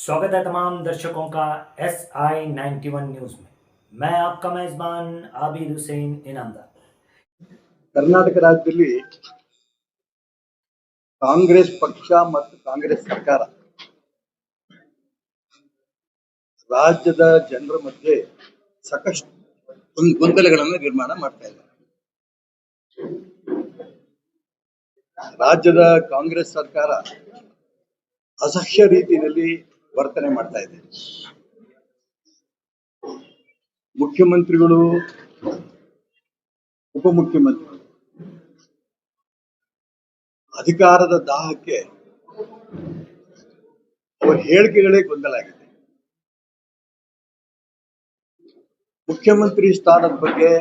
स्वागत है तमाम दर्शकों का SI91 न्यूज में। मैं आपका मेजबान आबिद हुसैन इनामदार। ಕರ್ನಾಟಕ ರಾಜ್ಯದಲ್ಲಿ ಕಾಂಗ್ರೆಸ್ ಪಕ್ಷ ಮತ್ತು ಕಾಂಗ್ರೆಸ್ ಸರ್ಕಾರ ರಾಜ್ಯದ ಜನರ ಮಧ್ಯೆ ಸಾಕಷ್ಟು ಗೊಂದಲಗಳನ್ನು ನಿರ್ಮಾಣ ಮಾಡ್ತಾ ಇದೆ. ರಾಜ್ಯದ ಕಾಂಗ್ರೆಸ್ ಸರ್ಕಾರ ಅಸಹ್ಯ ರೀತಿಯಲ್ಲಿ ವರ್ತನೆ ಮಾಡ್ತಾ ಇದೆ. ಮುಖ್ಯಮಂತ್ರಿಗಳು, ಉಪಮುಖ್ಯಮಂತ್ರಿಗಳು ಅಧಿಕಾರದ ದಾಹಕ್ಕೆ ಅವರ ಹೇಳಿಕೆಗಳೇ ಗೊಂದಲ ಆಗಿದೆ. ಮುಖ್ಯಮಂತ್ರಿ ಸ್ಥಾನದ ಬಗ್ಗೆ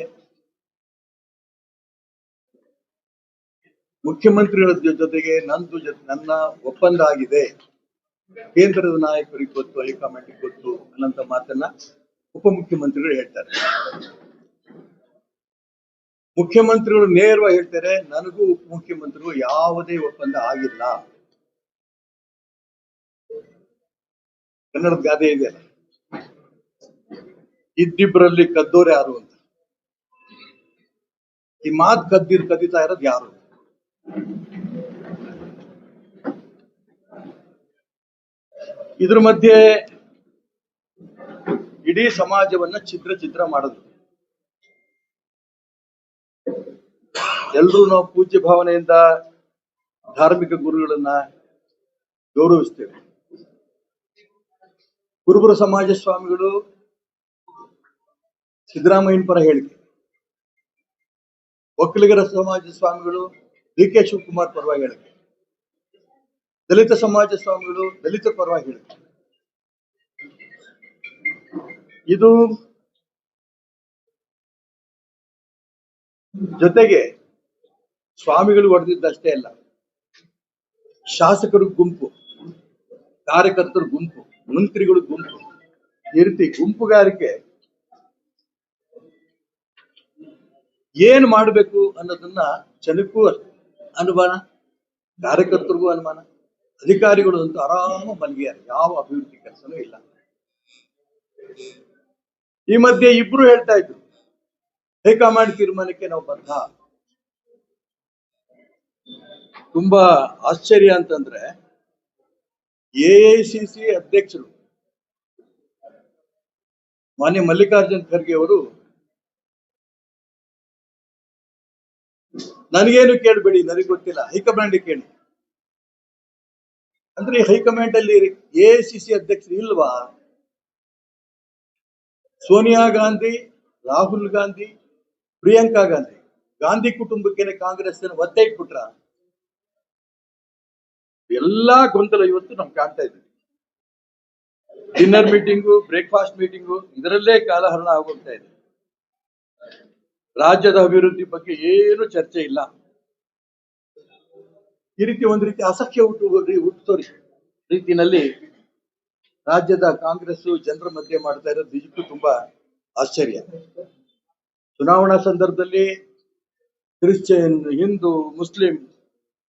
ಮುಖ್ಯಮಂತ್ರಿಗಳ ಜೊತೆಗೆ ನನ್ನ ಒಪ್ಪಂದ ಆಗಿದೆ, ಕೇಂದ್ರದ ನಾಯಕರಿಗೆ ಗೊತ್ತು, ಹೈಕಮಾಂಡ್ ಗೊತ್ತು ಅನ್ನೋಂಥ ಮಾತನ್ನ ಉಪಮುಖ್ಯಮಂತ್ರಿಗಳು ಹೇಳ್ತಾರೆ. ಮುಖ್ಯಮಂತ್ರಿಗಳು ನೇರವಾಗಿ ಹೇಳ್ತಾರೆ, ನನಗೂ ಉಪಮುಖ್ಯಮಂತ್ರಿಗಳು ಯಾವುದೇ ಒಪ್ಪಂದ ಆಗಿಲ್ಲ. ಕನ್ನಡದ ಗಾದೆ ಇದೆ, ಇದ್ದಿಬ್ಬರಲ್ಲಿ ಕದ್ದೋರು ಯಾರು ಅಂತ. ಈ ಮಾತು ಕದೀತಾ ಇರೋದು ಯಾರು? ಇದ್ರ ಮಧ್ಯೆ ಇಡೀ ಸಮಾಜವನ್ನ ಚಿತ್ರ ಮಾಡಿದ್ರು. ಎಲ್ರೂ ನಾವು ಪೂಜ್ಯ ಭಾವನೆಯಿಂದ ಧಾರ್ಮಿಕ ಗುರುಗಳನ್ನ ಗೌರವಿಸ್ತೇವೆ. ಕುರುಬರ ಸಮಾಜ ಸ್ವಾಮಿಗಳು ಸಿದ್ದರಾಮಯ್ಯನ ಪರ ಹೇಳಿಕೆ, ಒಕ್ಕಲಿಗರ ಸಮಾಜ ಸ್ವಾಮಿಗಳು DK ಶಿವಕುಮಾರ್ ಪರವಾಗಿ ಹೇಳಿಕೆ, ದಲಿತ ಸಮಾಜ ಸ್ವಾಮಿಗಳು ದಲಿತ ಪರವಾಗಿ ಹೇಳಿಕೆ. ಇದು ಜೊತೆಗೆ ಸ್ವಾಮಿಗಳು ಹೊಡೆದಿದ್ದಷ್ಟೇ ಅಲ್ಲ, ಶಾಸಕರು ಗುಂಪು, ಕಾರ್ಯಕರ್ತರು ಗುಂಪು, ಮಂತ್ರಿಗಳು ಗುಂಪು, ಈ ರೀತಿ ಗುಂಪುಗಾರಿಕೆ ಏನ್ ಮಾಡಬೇಕು ಅನ್ನೋದನ್ನ ಜನಕ್ಕೂ ಅನುಮಾನ, ಕಾರ್ಯಕರ್ತರಿಗೂ ಅನುಮಾನ, ಅಧಿಕಾರಿಗಳು ಅಂತೂ ಆರಾಮ ಮಲಗಿಯಾರ, ಯಾವ ಅಭಿವೃದ್ಧಿ ಕೆಲಸನೂ ಇಲ್ಲ. ಈ ಮಧ್ಯೆ ಇಬ್ರು ಹೇಳ್ತಾ ಇದ್ರು, ಹೈಕಮಾಂಡ್ ತೀರ್ಮಾನಕ್ಕೆ ನಾವು ಬದ್ಧ. ತುಂಬಾ ಆಶ್ಚರ್ಯ ಅಂತಂದ್ರೆ, AICC ಅಧ್ಯಕ್ಷರು ಮಾನ್ಯ ಮಲ್ಲಿಕಾರ್ಜುನ್ ಖರ್ಗೆ ಅವರು ನನಗೇನು ಕೇಳಬೇಡಿ, ನನಗೆ ಗೊತ್ತಿಲ್ಲ, ಹೈಕಮಾಂಡ್ ಕೇಳಿ ಅಂದ್ರೆ, ಹೈಕಮಾಂಡ್ ಅಲ್ಲಿ AICC ಅಧ್ಯಕ್ಷರು ಇಲ್ವಾ? ಸೋನಿಯಾ ಗಾಂಧಿ, ರಾಹುಲ್ ಗಾಂಧಿ, ಪ್ರಿಯಾಂಕಾ ಗಾಂಧಿ, ಗಾಂಧಿ ಕುಟುಂಬಕ್ಕೆ ಕಾಂಗ್ರೆಸ್ ಒತ್ತೆ ಇಟ್ಬಿಟ್ರ? ಎಲ್ಲಾ ಗೊಂದಲ ಇವತ್ತು ನಾವು ಕಾಣ್ತಾ ಇದ್ದೀವಿ. ಡಿನ್ನರ್ ಮೀಟಿಂಗು, ಬ್ರೇಕ್ಫಾಸ್ಟ್ ಮೀಟಿಂಗು, ಇದರಲ್ಲೇ ಕಾಲಹರಣ ಆಗೋಗ್ತಾ ಇದೆ. ರಾಜ್ಯದ ಅಭಿವೃದ್ಧಿ ಬಗ್ಗೆ ಏನು ಚರ್ಚೆ ಇಲ್ಲ. ಈ ರೀತಿ ಒಂದು ರೀತಿ ಅಸಖ್ಯ ಹುಟ್ಟುವ ರೀತಿಯಲ್ಲಿ ರಾಜ್ಯದ ಕಾಂಗ್ರೆಸ್ ಜನರ ಮಧ್ಯೆ ಮಾಡ್ತಾ ಇರೋದು ನಿಜಕ್ಕೂ ತುಂಬಾ ಆಶ್ಚರ್ಯ. ಚುನಾವಣಾ ಸಂದರ್ಭದಲ್ಲಿ ಕ್ರಿಶ್ಚಿಯನ್, ಹಿಂದೂ, ಮುಸ್ಲಿಂ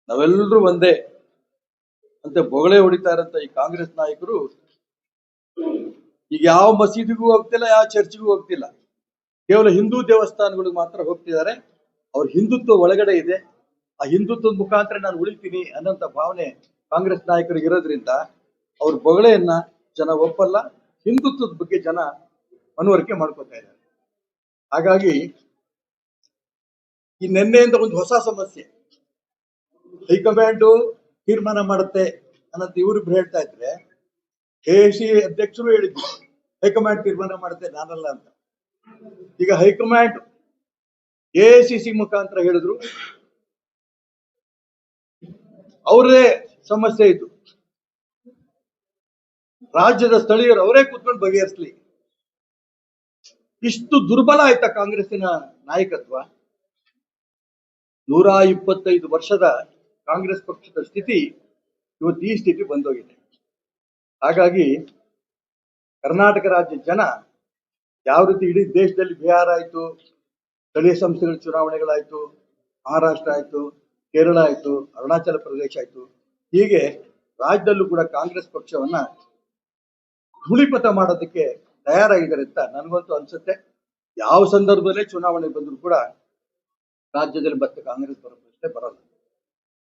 ನಾವೆಲ್ಲರೂ ಒಂದೇ ಅಂತ ಬೊಗಳೆ ಹೊಡಿತಾ ಇರಂತ ಈ ಕಾಂಗ್ರೆಸ್ ನಾಯಕರು ಈಗ ಯಾವ ಮಸೀದಿಗೂ ಹೋಗ್ತಿಲ್ಲ, ಯಾವ ಚರ್ಚ್ಗೂ ಹೋಗ್ತಿಲ್ಲ, ಕೇವಲ ಹಿಂದೂ ದೇವಸ್ಥಾನಗಳಿಗೆ ಮಾತ್ರ ಹೋಗ್ತಿದ್ದಾರೆ. ಅವ್ರ ಹಿಂದುತ್ವ ಒಳಗಡೆ ಇದೆ, ಆ ಹಿಂದುತ್ವದ ಮುಖಾಂತರ ನಾನು ಉಳಿತೀನಿ ಅನ್ನೋಂಥ ಭಾವನೆ ಕಾಂಗ್ರೆಸ್ ನಾಯಕರಿಗೆ ಇರೋದ್ರಿಂದ ಅವ್ರ ಬೊಗಳೆಯನ್ನ ಜನ ಒಪ್ಪಲ್ಲ, ಹಿಂದುತ್ವದ ಬಗ್ಗೆ ಜನ ಮನವರಿಕೆ ಮಾಡ್ಕೊತಾ ಇದ್ದಾರೆ. ಹಾಗಾಗಿ ಈ ನಿನ್ನೆಯಿಂದ ಒಂದು ಹೊಸ ಸಮಸ್ಯೆ, ಹೈಕಮಾಂಡ್ ತೀರ್ಮಾನ ಮಾಡುತ್ತೆ ಅನ್ನೋದು ಇವರಿಬ್ರು ಹೇಳ್ತಾ ಇದ್ರೆ, AICC ಅಧ್ಯಕ್ಷರು ಹೇಳಿದ್ರು ಹೈಕಮಾಂಡ್ ತೀರ್ಮಾನ ಮಾಡುತ್ತೆ, ನಾನಲ್ಲ ಅಂತ. ಈಗ ಹೈಕಮಾಂಡ್ AICC ಮುಖಾಂತರ ಹೇಳಿದ್ರು, ಅವರೇ ಸಮಸ್ಯೆ ಇತ್ತು, ರಾಜ್ಯದ ಸ್ಥಳೀಯರು ಅವರೇ ಕೂತ್ಕೊಂಡು ಬಗೆಹರಿಸಲಿ. ಇಷ್ಟು ದುರ್ಬಲ ಆಯ್ತಾ ಕಾಂಗ್ರೆಸ್ಸಿನ ನಾಯಕತ್ವ? 125 ವರ್ಷದ ಕಾಂಗ್ರೆಸ್ ಪಕ್ಷದ ಸ್ಥಿತಿ ಇವತ್ತು ಈ ಸ್ಥಿತಿ ಬಂದೋಗಿದೆ. ಹಾಗಾಗಿ ಕರ್ನಾಟಕ ರಾಜ್ಯ ಜನ ಯಾವ ರೀತಿ ಇಡೀ ದೇಶದಲ್ಲಿ ಬಿಹಾರ ಆಯ್ತು, ಸ್ಥಳೀಯ ಸಂಸ್ಥೆಗಳ ಚುನಾವಣೆಗಳಾಯ್ತು, ಮಹಾರಾಷ್ಟ್ರ ಆಯ್ತು, ಕೇರಳ ಆಯ್ತು, ಅರುಣಾಚಲ ಪ್ರದೇಶ ಆಯ್ತು, ಹೀಗೆ ರಾಜ್ಯದಲ್ಲೂ ಕೂಡ ಕಾಂಗ್ರೆಸ್ ಪಕ್ಷವನ್ನ ಧೂಳಿಪಥ ಮಾಡೋದಕ್ಕೆ ತಯಾರಾಗಿದ್ದಾರೆ ಅಂತ ನನಗಂತೂ ಅನ್ಸುತ್ತೆ. ಯಾವ ಸಂದರ್ಭದಲ್ಲೇ ಚುನಾವಣೆ ಬಂದರೂ ಕೂಡ ರಾಜ್ಯದಲ್ಲಿ ಮತ್ತೆ ಕಾಂಗ್ರೆಸ್ ಬರೋ ಪ್ರಶ್ನೆ ಬರಲ್ಲ.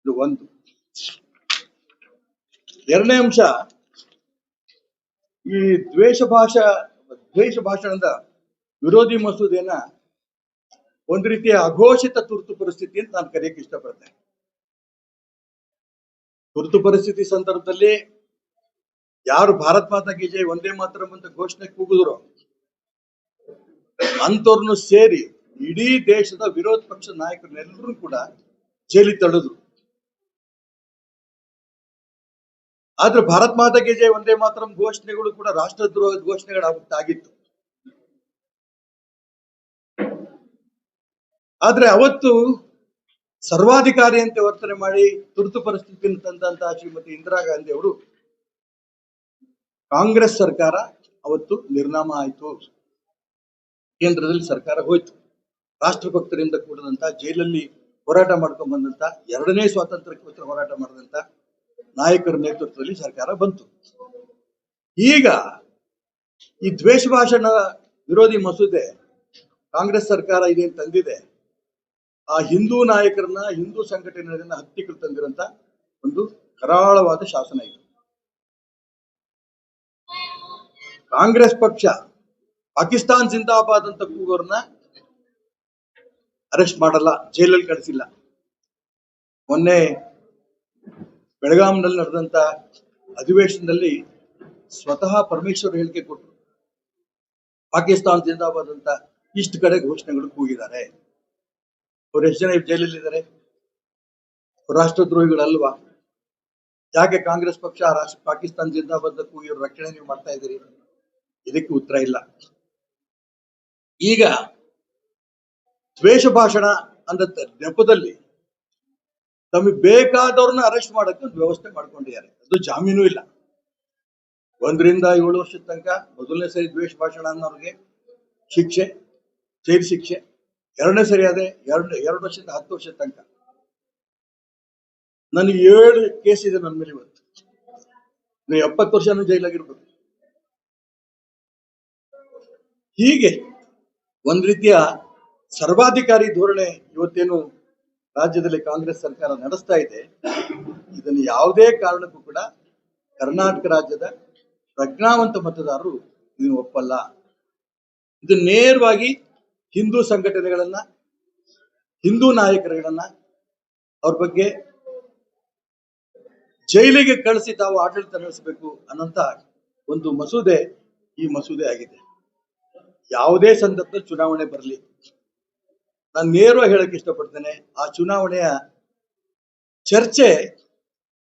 ಇದು ಒಂದು. ಎರಡನೇ ಅಂಶ, ಈ ದ್ವೇಷ ಭಾಷಣದ ವಿರೋಧಿ ಮಸೂದೆಯನ್ನ ಒಂದು ರೀತಿಯ ಅಘೋಷಿತ ತುರ್ತು ಪರಿಸ್ಥಿತಿ ಅಂತ ನಾನು ಕರೆಯಕ್ಕೆ ಇಷ್ಟಪಡ್ತೇನೆ. ತುರ್ತು ಪರಿಸ್ಥಿತಿ ಸಂದರ್ಭದಲ್ಲಿ ಯಾರು ಭಾರತ್ ಮಾತಾ ಕಿ ಜೈ ಒಂದೇ ಮಾತರಂ ಅಂತ ಘೋಷಣೆ ಕೂಗಿದ್ರು ಅಂತವ್ರನ್ನು ಸೇರಿ ಇಡೀ ದೇಶದ ವಿರೋಧ ಪಕ್ಷದ ನಾಯಕರನ್ನೆಲ್ಲರೂ ಕೂಡ ಜೈಲಿಗೆ ತಳ್ಳಿದ್ರು. ಆದ್ರೆ ಭಾರತ್ ಮಾತಾ ಕಿ ಜೈ ಒಂದೇ ಮಾತರಂ ಘೋಷಣೆಗಳು ಕೂಡ ರಾಷ್ಟ್ರದ್ರೋಹದ ಘೋಷಣೆಗಳಾಗಿತ್ತು. ಆದ್ರೆ ಅವತ್ತು ಸರ್ವಾಧಿಕಾರಿಯಂತೆ ವರ್ತನೆ ಮಾಡಿ ತುರ್ತು ಪರಿಸ್ಥಿತಿಯನ್ನು ತಂದಂತಹ ಶ್ರೀಮತಿ ಇಂದಿರಾ ಗಾಂಧಿ ಅವರು ಕಾಂಗ್ರೆಸ್ ಸರ್ಕಾರ ಅವತ್ತು ನಿರ್ನಾಮ ಆಯಿತು. ಕೇಂದ್ರದಲ್ಲಿ ಸರ್ಕಾರ ಹೋಯ್ತು. ರಾಷ್ಟ್ರಭಕ್ತರಿಂದ ಕೂಡಿದಂತ, ಜೈಲಲ್ಲಿ ಹೋರಾಟ ಮಾಡ್ಕೊಂಡ್ ಬಂದಂತ, ಎರಡನೇ ಸ್ವಾತಂತ್ರ್ಯಕ್ಕೋಸ್ಕರ ಹೋರಾಟ ಮಾಡಿದಂತ ನಾಯಕರ ನೇತೃತ್ವದಲ್ಲಿ ಸರ್ಕಾರ ಬಂತು. ಈಗ ಈ ದ್ವೇಷ ಭಾಷಣ ವಿರೋಧಿ ಮಸೂದೆ ಕಾಂಗ್ರೆಸ್ ಸರ್ಕಾರ ಇದೇನು ತಂದಿದೆ, ಆ ಹಿಂದೂ ನಾಯಕರನ್ನ, ಹಿಂದೂ ಸಂಘಟನೆಗಳನ್ನ ಹತ್ತಿಕ್ಕಲು ತಂದಿರಂತ ಒಂದು ಕರಾಳವಾದ ಶಾಸನ ಇದು. ಕಾಂಗ್ರೆಸ್ ಪಕ್ಷ ಪಾಕಿಸ್ತಾನ್ ಜಿಂದಾಬಾದ್ ಅಂತ ಕೂಗೋರ್ನ ಅರೆಸ್ಟ್ ಮಾಡಲ್ಲ, ಜೈಲಲ್ಲಿ ಕಳಿಸಿಲ್ಲ. ಮೊನ್ನೆ ಬೆಳಗಾಂನಲ್ಲಿ ನಡೆದಂತ ಅಧಿವೇಶನದಲ್ಲಿ ಸ್ವತಃ ಪರಮೇಶ್ವರ್ ಹೇಳಿಕೆ ಕೊಟ್ಟರು, ಪಾಕಿಸ್ತಾನ್ ಜಿಂದಾಬಾದ್ ಅಂತ ಇಷ್ಟು ಕಡೆ ಘೋಷಣೆಗಳು ಕೂಗಿದ್ದಾರೆ. ಅವ್ರು ಎಷ್ಟು ಜನ ಜೈಲಲ್ಲಿದ್ದಾರೆ? ರಾಷ್ಟ್ರದ್ರೋಹಿಗಳಲ್ವಾ? ಯಾಕೆ ಕಾಂಗ್ರೆಸ್ ಪಕ್ಷ ಪಾಕಿಸ್ತಾನ್ ಜಿಂದಾಬಾದ್ ಕೂಗಿರೋ ರಕ್ಷಣೆ ನೀವು ಮಾಡ್ತಾ ಇದ್ದೀರಿ? ಇದಕ್ಕೆ ಉತ್ತರ ಇಲ್ಲ. ಈಗ ದ್ವೇಷ ಭಾಷಣ ಅಂದ ನೆಪದಲ್ಲಿ ತಮಗೆ ಬೇಕಾದವ್ರನ್ನ ಅರೆಸ್ಟ್ ಮಾಡಕ್ಕೆ ಒಂದು ವ್ಯವಸ್ಥೆ ಮಾಡ್ಕೊಂಡಿದ್ದಾರೆ. ಅದು ಜಾಮೀನು ಇಲ್ಲ. 1 ರಿಂದ 7 ವರ್ಷದ ತನಕ ಮೊದಲನೇ ಸರಿ ದ್ವೇಷ ಭಾಷಣ ಅನ್ನೋರಿಗೆ ಶಿಕ್ಷೆ, ಜೈಲು ಶಿಕ್ಷೆ. ಎರಡನೇ ಸರಿ ಅದೇ 2 ವರ್ಷದಿಂದ 10 ವರ್ಷದ ತನಕ. ನನಗೆ 7 ಕೇಸ್ ಇದೆ ನನ್ನ ಮೇಲೆ ಇವತ್ತು. ನೀವು 70 ವರ್ಷನೂ ಜೈಲಾಗಿರ್ಬೇಕು. ಹೀಗೆ ಒಂದ್ ರೀತಿಯ ಸರ್ವಾಧಿಕಾರಿ ಧೋರಣೆ ಇವತ್ತೇನು ರಾಜ್ಯದಲ್ಲಿ ಕಾಂಗ್ರೆಸ್ ಸರ್ಕಾರ ನಡೆಸ್ತಾ ಇದೆ, ಇದನ್ನು ಯಾವುದೇ ಕಾರಣಕ್ಕೂ ಕೂಡ ಕರ್ನಾಟಕ ರಾಜ್ಯದ ಪ್ರಜ್ಞಾವಂತ ಮತದಾರರು ಇದನ್ನು ಒಪ್ಪಲ್ಲ. ಇದು ನೇರವಾಗಿ ಹಿಂದೂ ಸಂಘಟನೆಗಳನ್ನ, ಹಿಂದೂ ನಾಯಕರುಗಳನ್ನ ಅವ್ರ ಬಗ್ಗೆ ಜೈಲಿಗೆ ಕಳಿಸಿ ತಾವು ಆಡಳಿತ ನಡೆಸಬೇಕು ಅನ್ನೋಂತ ಒಂದು ಮಸೂದೆ ಈ ಮಸೂದೆ ಆಗಿದೆ. ಯಾವುದೇ ಸಂದರ್ಭದಲ್ಲಿ ಚುನಾವಣೆ ಬರಲಿ, ನಾನು ನೇರವಾಗಿ ಹೇಳಕ್ ಇಷ್ಟಪಡ್ತೇನೆ, ಆ ಚುನಾವಣೆಯ ಚರ್ಚೆ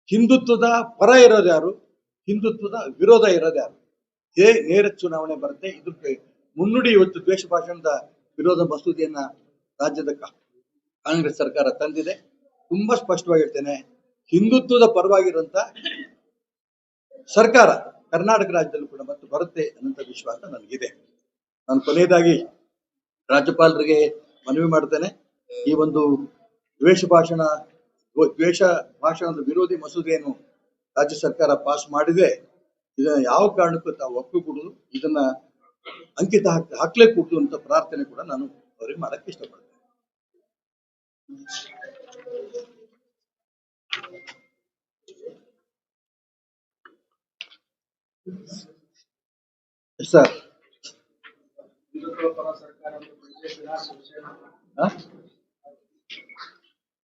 ಹಿಂದುತ್ವದ ಪರ ಇರೋದು ಯಾರು, ಹಿಂದುತ್ವದ ವಿರೋಧ ಇರೋದು ಯಾರು, ನೇರ ಚುನಾವಣೆ ಬರುತ್ತೆ. ಇದಕ್ಕೆ ಮುನ್ನುಡಿ ಇವತ್ತು ದ್ವೇಷ ಭಾಷಣದ ವಿರೋಧ ಮಸೂದೆಯನ್ನ ರಾಜ್ಯದ ಕಾಂಗ್ರೆಸ್ ಸರ್ಕಾರ ತಂದಿದೆ. ತುಂಬಾ ಸ್ಪಷ್ಟವಾಗಿ ಹೇಳ್ತೇನೆ, ಹಿಂದುತ್ವದ ಪರವಾಗಿರುವಂತ ಸರ್ಕಾರ ಕರ್ನಾಟಕ ರಾಜ್ಯದಲ್ಲೂ ಕೂಡ ಮತ್ತೆ ಬರುತ್ತೆ ಅನ್ನೋಂಥ ವಿಶ್ವಾಸ ನನಗಿದೆ. ನಾನು ಕೊನೆಯದಾಗಿ ರಾಜ್ಯಪಾಲರಿಗೆ ಮನವಿ ಮಾಡ್ತೇನೆ, ಈ ಒಂದು ದ್ವೇಷ ಭಾಷಣದ ವಿರೋಧಿ ಮಸೂದೆಯನ್ನು ರಾಜ್ಯ ಸರ್ಕಾರ ಪಾಸ್ ಮಾಡಿದೆ, ಇದನ್ನ ಯಾವ ಕಾರಣಕ್ಕೂ ತಾವು ಒಪ್ಪಿಕೊಡುದು, ಇದನ್ನ ಅಂಕಿತ ಹಾಕ್ಲೇ ಕೂಡುದು ಅಂತ ಪ್ರಾರ್ಥನೆ ಕೂಡ ನಾನು ಅವರಿಗೆ ಮಾಡಕ್ಕೆ ಇಷ್ಟಪಡ್ತೇನೆ. ಸರ್,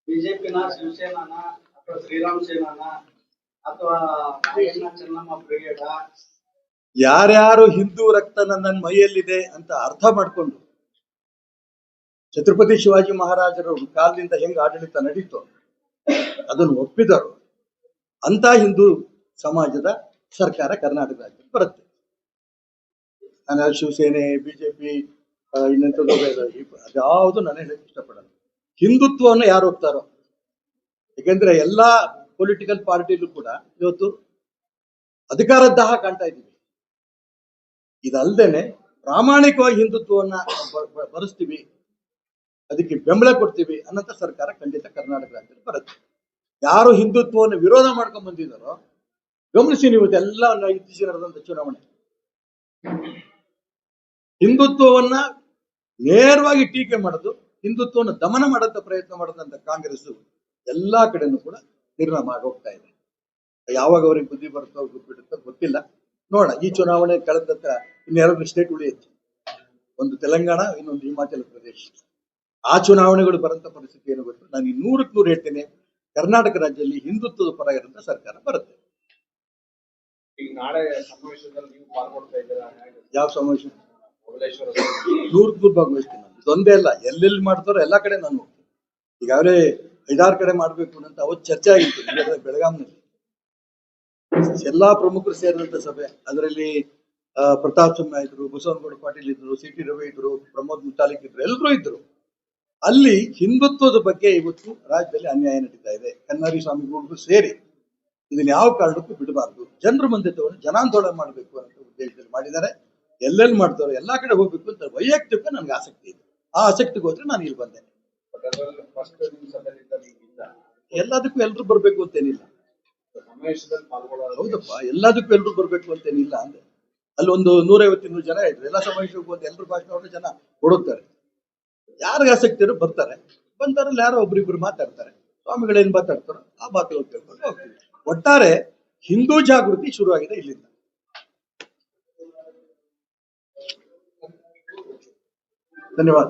ಬಿಜೆಪಿನ ಶಿವಸೇನಾನ ಅಥವಾ ಶ್ರೀರಾಮ್ ಸೇನಾನ ಅಥವಾ ಚೆನ್ನಮ್ಮ ಬ್ರಿಗೇಡ, ಯಾರ್ಯಾರು ಹಿಂದೂ ರಕ್ತ ನನ್ನ ಮೈಯಲ್ಲಿದೆ ಅಂತ ಅರ್ಥ ಮಾಡ್ಕೊಂಡು ಛತ್ರಪತಿ ಶಿವಾಜಿ ಮಹಾರಾಜರ ಕಾಲದಿಂದ ಹೆಂಗ್ ಆಡಳಿತ ನಡೀತು ಅದನ್ನು ಒಪ್ಪಿದರು ಅಂತ ಹಿಂದೂ ಸಮಾಜದ ಸರ್ಕಾರ ಕರ್ನಾಟಕ ರಾಜ್ಯದಲ್ಲಿ ಬರುತ್ತೆ. ನಾನು ಶಿವಸೇನೆ, ಬಿಜೆಪಿ, ಇನ್ನೆಂಥದ್ದು ಅದ್ಯಾವುದು ನಾನು ಹೇಳಕ್ ಇಷ್ಟಪಡಲ್ಲ. ಹಿಂದುತ್ವವನ್ನು ಯಾರು ಒಪ್ತಾರೋ, ಯಾಕೆಂದ್ರೆ ಎಲ್ಲಾ ಪೊಲಿಟಿಕಲ್ ಪಾರ್ಟಿಲೂ ಕೂಡ ಇವತ್ತು ಅಧಿಕಾರದ ದಾಹ ಕಾಣ್ತಾ ಇದ್ದೀವಿ. ಇದಲ್ದೇನೆ ಪ್ರಾಮಾಣಿಕವಾಗಿ ಹಿಂದುತ್ವವನ್ನ ಬರೆಸ್ತೀವಿ, ಅದಕ್ಕೆ ಬೆಂಬಲ ಕೊಡ್ತೀವಿ ಅನ್ನೋಂಥ ಸರ್ಕಾರ ಖಂಡಿತ ಕರ್ನಾಟಕ ರಾಜ್ಯದಲ್ಲಿ ಬರುತ್ತೆ. ಯಾರು ಹಿಂದುತ್ವವನ್ನು ವಿರೋಧ ಮಾಡ್ಕೊಂಡ್ ಬಂದಿದ್ದಾರೋ ಗಮನಿಸಿ ನೀವು, ಎಲ್ಲ ಇತ್ತೀಚೆಗೆ ನಡೆದಂತ ಚುನಾವಣೆ ಹಿಂದುತ್ವವನ್ನ ನೇರವಾಗಿ ಟೀಕೆ ಮಾಡೋದು, ಹಿಂದುತ್ವವನ್ನು ದಮನ ಮಾಡಂತ ಪ್ರಯತ್ನ ಮಾಡದಂತ ಕಾಂಗ್ರೆಸ್ ಎಲ್ಲಾ ಕಡೆನೂ ಕೂಡ ನಿರ್ನಾಮ ಆಗೋಗ್ತಾ ಇದೆ. ಯಾವಾಗ ಅವ್ರಿಗೆ ಬುದ್ಧಿ ಬರುತ್ತೋ ಬಿಡುತ್ತೋ ಗೊತ್ತಿಲ್ಲ. ನೋಡೋಣ, ಈ ಚುನಾವಣೆ ಕಳೆದ ಇನ್ನೆರಡು ಸ್ಟೇಟ್ ಉಳಿಯುತ್ತೆ, ಒಂದು ತೆಲಂಗಾಣ, ಇನ್ನೊಂದು ಹಿಮಾಚಲ ಪ್ರದೇಶ. ಆ ಚುನಾವಣೆಗಳು ಬರಂತ ಪರಿಸ್ಥಿತಿ ಏನು ಗೊತ್ತು. ನಾನು 100ಕ್ಕೆ 100 ಹೇಳ್ತೇನೆ, ಕರ್ನಾಟಕ ರಾಜ್ಯದಲ್ಲಿ ಹಿಂದುತ್ವದ ಪರ ಇರುವಂತ ಸರ್ಕಾರ ಬರುತ್ತೆ. ಈಗ ನಾಳೆ ಸಮಾವೇಶದಲ್ಲಿ ನೀವು ಪಾಲ್ಗೊಳ್ತಾ ಇದ್ದೀರಾ? ಯಾವ ಸಮಾವೇಶ? ಮೊದಲೇಶ್ವರ 100ಕ್ಕೆ 100 ಭಾಗವಹಿಸ್ತೀನಿ. ನಾನು ಇದೊಂದೇ ಅಲ್ಲ, ಎಲ್ಲೆಲ್ಲಿ ಮಾಡ್ತಾರೋ ಎಲ್ಲಾ ಕಡೆ ನಾನು ಹೋಗ್ತೀನಿ. ಈಗಾಗಲೇ 5-6 ಕಡೆ ಮಾಡ್ಬೇಕು ಅಂತ ಅವತ್ತು ಚರ್ಚೆ ಆಗಿತ್ತು ಬೆಳಗಾಂನಲ್ಲಿ. ಎಲ್ಲಾ ಪ್ರಮುಖರು ಸೇರಿದಂತ ಸಭೆ. ಅದರಲ್ಲಿ ಪ್ರತಾಪ್ ಸಿಂಹ ಇದ್ರು, ಬಸವನಗೌಡ ಪಾಟೀಲ್ ಇದ್ರು, ಸಿ ಟಿ ರವಿ ಇದ್ರು, ಪ್ರಮೋದ್ ಮುತಾಲಿಕ್ ಇದ್ರು, ಎಲ್ಲರೂ ಇದ್ರು. ಅಲ್ಲಿ ಹಿಂದುತ್ವದ ಬಗ್ಗೆ ಇವತ್ತು ರಾಜ್ಯದಲ್ಲಿ ಅನ್ಯಾಯ ನಡೀತಾ ಇದೆ. ಕನ್ನಡಿ ಸ್ವಾಮಿಗಳಿಗೂ ಸೇರಿ ಇದನ್ನ ಯಾವ ಕಾರಣಕ್ಕೂ ಬಿಡಬಾರ್ದು, ಜನರ ಮುಂದೆ ತಗೊಂಡು ಜನಾಂದೋಲನ ಮಾಡಬೇಕು ಅಂತ ಉದ್ದೇಶದಲ್ಲಿ ಮಾಡಿದ್ದಾರೆ. ಎಲ್ಲೆಲ್ಲಿ ಮಾಡ್ತಾರೋ ಎಲ್ಲಾ ಕಡೆ ಹೋಗ್ಬೇಕು ಅಂತ ವೈಯಕ್ತಿಕ ನನ್ಗೆ ಆಸಕ್ತಿ ಇದೆ. ಆ ಆಸಕ್ತಿಗೋಸ್ಕರ ನಾನು ಇಲ್ಲಿ ಬಂದೆ. ಎಲ್ಲದಕ್ಕೂ ಎಲ್ರು ಬರ್ಬೇಕು ಅಂತೇನಿಲ್ಲ. ಸಮಾವೇಶದಲ್ಲಿ ಪಾಲ್ಗೊಳ್ಳೋದು ಹೌದಪ್ಪ, ಎಲ್ಲದಕ್ಕೂ ಎಲ್ರು ಬರ್ಬೇಕು ಅಂತೇನಿಲ್ಲ ಅಂದ್ರೆ ಅಲ್ಲಿ ಒಂದು 150-200 ಜನ ಇದ್ರು. ಎಲ್ಲ ಸಮಾವೇಶಕ್ಕೆ ಹೋಗಿ ಎಲ್ರು ಭಾಷಣ ಅವ್ರು ಜನ ಹುಡುಕ್ತಾರೆ. ಯಾರಿಗೆ ಆಸಕ್ತಿ ಇರೋ ಬರ್ತಾರೆ. ಬಂದವರಲ್ಲಿ ಯಾರೋ ಒಬ್ರಿಬ್ರು ಮಾತಾಡ್ತಾರೆ. ಸ್ವಾಮಿಗಳೇನ್ ಮಾತಾಡ್ತಾರೋ ಆ ಮಾತುಗಳು ಕೇಳ್ಕೊಂಡು ಹೋಗ್ತೀವಿ. ಒಟ್ಟಾರೆ ಹಿಂದೂ ಜಾಗೃತಿ ಶುರುವಾಗಿದೆ ಇಲ್ಲಿಂದ. ಧನ್ಯವಾದ.